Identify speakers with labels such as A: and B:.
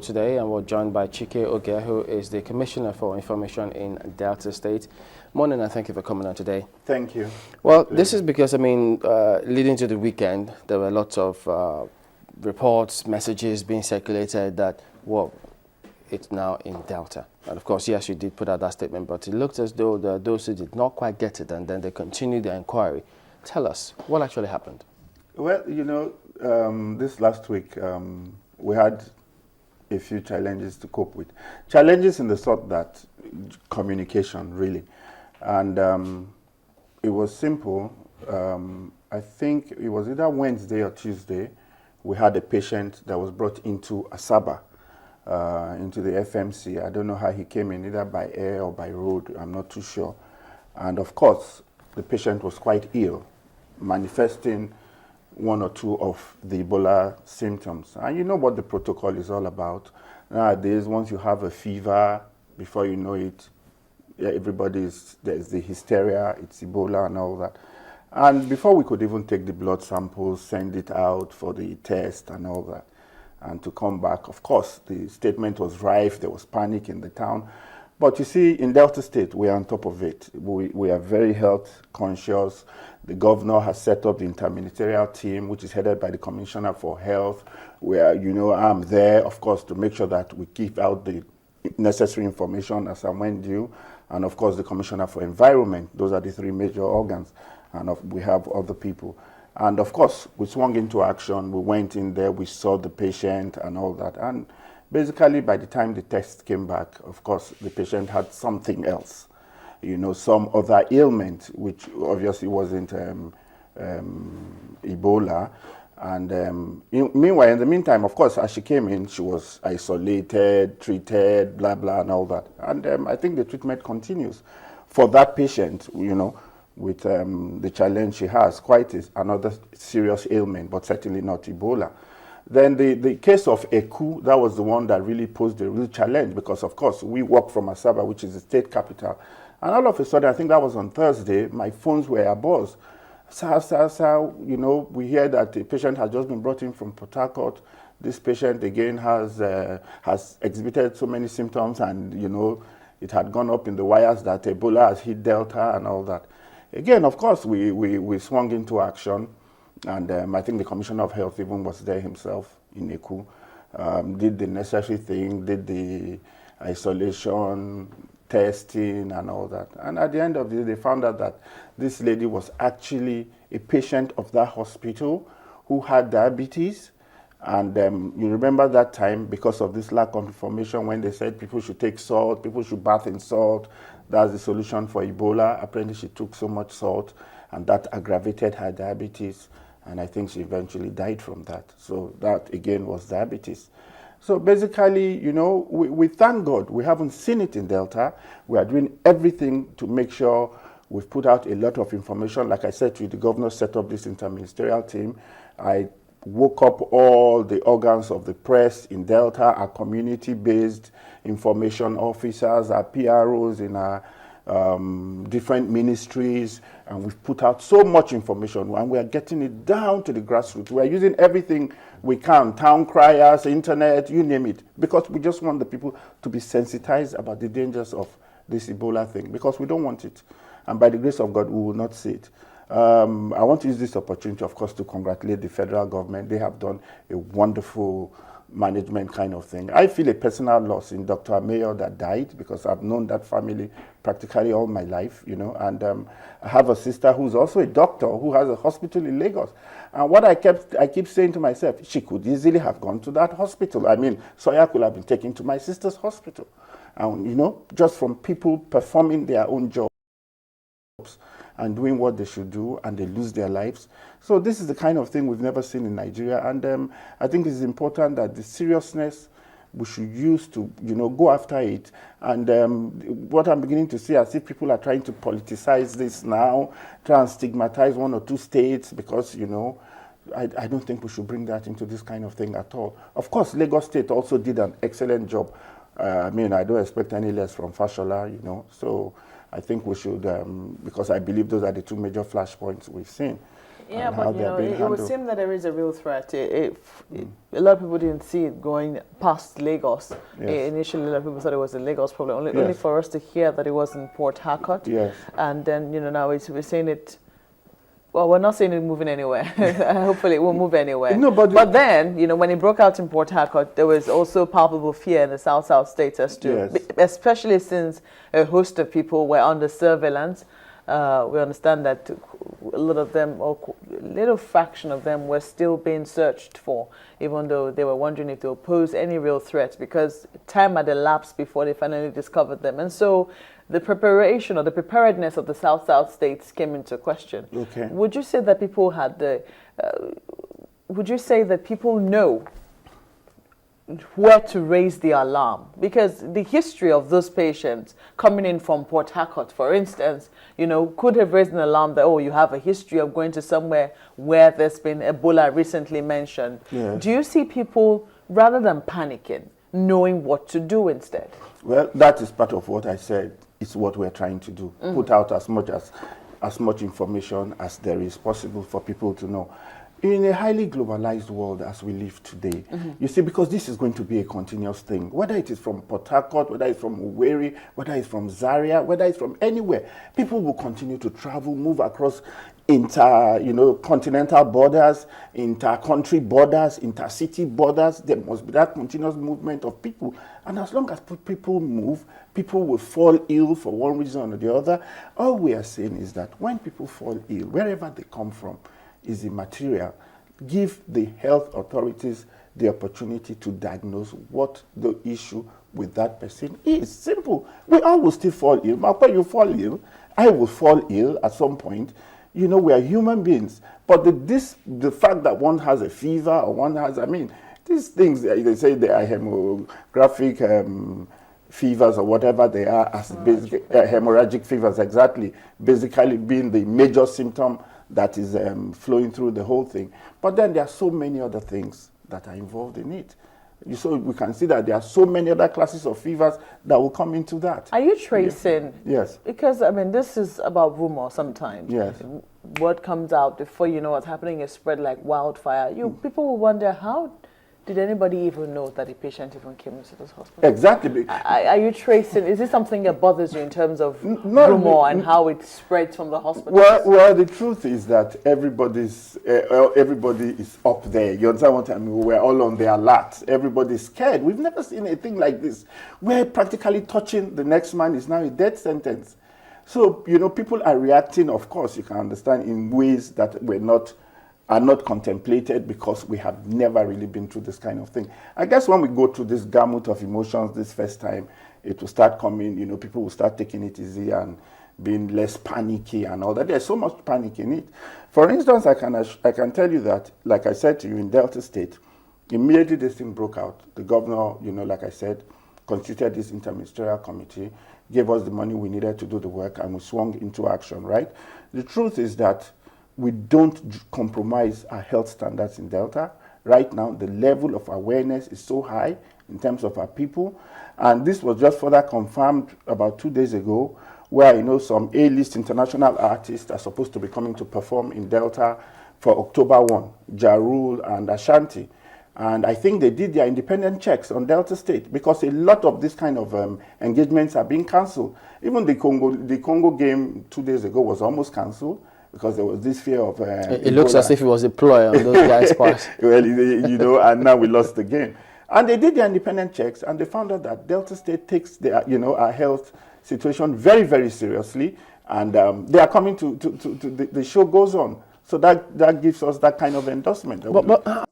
A: Today, and we're joined by Chike Ogeah, who is the Commissioner for Information in Delta State. Morning, and thank you for coming on today.
B: Thank you.
A: Well, this is because, leading to the weekend, there were lots of reports, messages being circulated that, well, it's now in Delta. And of course, yes, you did put out that statement, but it looked as though those who did not quite get it, and then they continued their inquiry. Tell us, what actually happened?
B: Well, this last week, we had a few challenges to cope with. Challenges in the sort that communication, really. And it was simple. I think it was either Wednesday or Tuesday, we had a patient that was brought into Asaba, into the FMC. I don't know how he came in, either by air or by road. I'm not too sure. And of course, the patient was quite ill, manifesting one or two of the Ebola symptoms. And you know what the protocol is all about. Nowadays, once you have a fever, before you know it, there's the hysteria, it's Ebola and all that. And before we could even take the blood samples, send it out for the test and all that, and to come back, of course, the statement was rife, there was panic in the town. But you see, in Delta State, we are on top of it. We are very health conscious. The governor has set up the interministerial team, which is headed by the Commissioner for Health, where, I'm there, of course, to make sure that we keep out the necessary information as and when due. And of course, the Commissioner for Environment. Those are the three major organs. And we have other people. And of course, we swung into action. We went in there, we saw the patient and all that. And basically, by the time the test came back, of course, the patient had something else, some other ailment, which obviously wasn't Ebola. And meanwhile, in the meantime, of course, as she came in, she was isolated, treated, blah, blah, and all that. And I think the treatment continues for that patient, with the challenge she has, quite another serious ailment, but certainly not Ebola. Then the case of Eku, that was the one that really posed a real challenge because, of course, we work from Asaba, which is the state capital. And all of a sudden, I think that was on Thursday, my phones were abuzz. We hear that the patient has just been brought in from Port Harcourt. This patient, again, has exhibited so many symptoms and, it had gone up in the wires that Ebola has hit Delta and all that. Again, of course, we swung into action. And I think the Commissioner of Health even was there himself in Eku, did the necessary thing, did the isolation, testing, and all that. And at the end of the day, they found out that this lady was actually a patient of that hospital who had diabetes. And you remember that time, because of this lack of information, when they said people should take salt, people should bath in salt, that's the solution for Ebola. Apparently, she took so much salt, and that aggravated her diabetes. And I think she eventually died from that. So that, again, was diabetes. So basically, we thank God. We haven't seen it in Delta. We are doing everything to make sure we've put out a lot of information. Like I said to you, the governor set up this interministerial team. I woke up all the organs of the press in Delta, our community-based information officers, our PROs in our different ministries, and we've put out so much information, and we are getting it down to the grassroots. We are using everything we can, town criers, internet, you name it, because we just want the people to be sensitized about the dangers of this Ebola thing, because we don't want it. And by the grace of God, we will not see it. I want to use this opportunity, of course, to congratulate the federal government. They have done a wonderful management kind of thing. I feel a personal loss in Dr. Amayo that died, because I've known that family practically all my life, and I have a sister who's also a doctor who has a hospital in Lagos. And what I keep saying to myself, she could easily have gone to that hospital. I mean, Soya could have been taken to my sister's hospital. And, just from people performing their own jobs and doing what they should do, and they lose their lives. So this is the kind of thing we've never seen in Nigeria, and I think it's important that the seriousness we should use to, go after it. And what I'm beginning to see, as if people are trying to politicize this now, try and stigmatize one or two states, because, I don't think we should bring that into this kind of thing at all. Of course, Lagos State also did an excellent job. I don't expect any less from Fashola, so I think we should, because I believe those are the two major flashpoints we've seen.
C: Yeah,
B: and how
C: but
B: they are being
C: it would
B: handled.
C: seem that there is a real threat. A lot of people didn't see it going past Lagos.
B: Yes.
C: Initially, a lot of people thought it was a Lagos problem, only
B: Yes.
C: for us to hear that it was in Port Harcourt.
B: Yes.
C: And then, now we're saying it. Well, we're not saying it moving anywhere. Hopefully, it won't move anywhere.
B: No, but
C: then, when it broke out in Port Harcourt, there was also palpable fear in the South states as to,
B: Yes.
C: especially since a host of people were under surveillance. We understand that a lot of them, or a little fraction of them, were still being searched for, even though they were wondering if they would pose any real threat, because time had elapsed before they finally discovered them. And so the preparation or the preparedness of the South states came into question.
B: Okay.
C: Would you say that people had would you say that people know where to raise the alarm? Because the history of those patients coming in from Port Harcourt, for instance, could have raised an alarm that, you have a history of going to somewhere where there's been Ebola recently mentioned.
B: Yes.
C: Do you see people, rather than panicking, knowing what to do instead?
B: Well, that is part of what I said. It's what we're trying to do. Put out as much information as there is possible for people to know. In a highly globalized world as we live today, you see, because this is going to be a continuous thing, whether it is from Port Harcourt, whether it's from Owerri, whether it's from Zaria, whether it's from anywhere, people will continue to travel, move across continental borders, inter-country borders, intercity borders. There must be that continuous movement of people. And as long as people move, people will fall ill for one reason or the other. All we are saying is that when people fall ill, wherever they come from, is immaterial. Give the health authorities the opportunity to diagnose what the issue with that person is. Simple. We all will still fall ill. Malcolm, you fall ill. I will fall ill at some point. We are human beings. But the fact that one has a fever or one has, these things, they say they are hemographic fevers or whatever they are, as basic, hemorrhagic fevers, exactly, basically being the major symptom that is flowing through the whole thing. But then there are so many other things that are involved in it. So we can see that there are so many other classes of fevers that will come into that.
C: Are you tracing?
B: Yes.
C: Because, this is about rumor sometimes.
B: Yes.
C: What comes out before you know what's happening is spread like wildfire. People will wonder, how did anybody even know that a patient even came into this hospital?
B: Exactly.
C: Are you tracing? Is this something that bothers you in terms of rumor and how it spreads from the hospital?
B: Well, the truth is that everybody is up there. You understand what I mean? We're all on the alert. Everybody's scared. We've never seen a thing like this. We're practically touching the next man is now a death sentence. So, people are reacting, of course, you can understand, in ways that are not contemplated, because we have never really been through this kind of thing. I guess when we go through this gamut of emotions this first time, it will start coming, people will start taking it easy and being less panicky and all that. There's so much panic in it. For instance, I can tell you that, like I said to you, in Delta State, immediately this thing broke out, the governor, like I said, constituted this interministerial committee, gave us the money we needed to do the work, and we swung into action, right? The truth is that we don't compromise our health standards in Delta. Right now, the level of awareness is so high in terms of our people. And this was just further confirmed about 2 days ago, where, some A-list international artists are supposed to be coming to perform in Delta for October 1, Ja Rule and Ashanti. And I think they did their independent checks on Delta State, because a lot of this kind of engagements are being cancelled. Even the Congo game 2 days ago was almost cancelled, because there was this fear of
A: it looks as if it was a ploy on those guys' part.
B: Well, and now we lost the game. And they did their independent checks, and they found out that Delta State takes their, our health situation very, very seriously, and they are coming to the show goes on. So that gives us that kind of endorsement.
A: But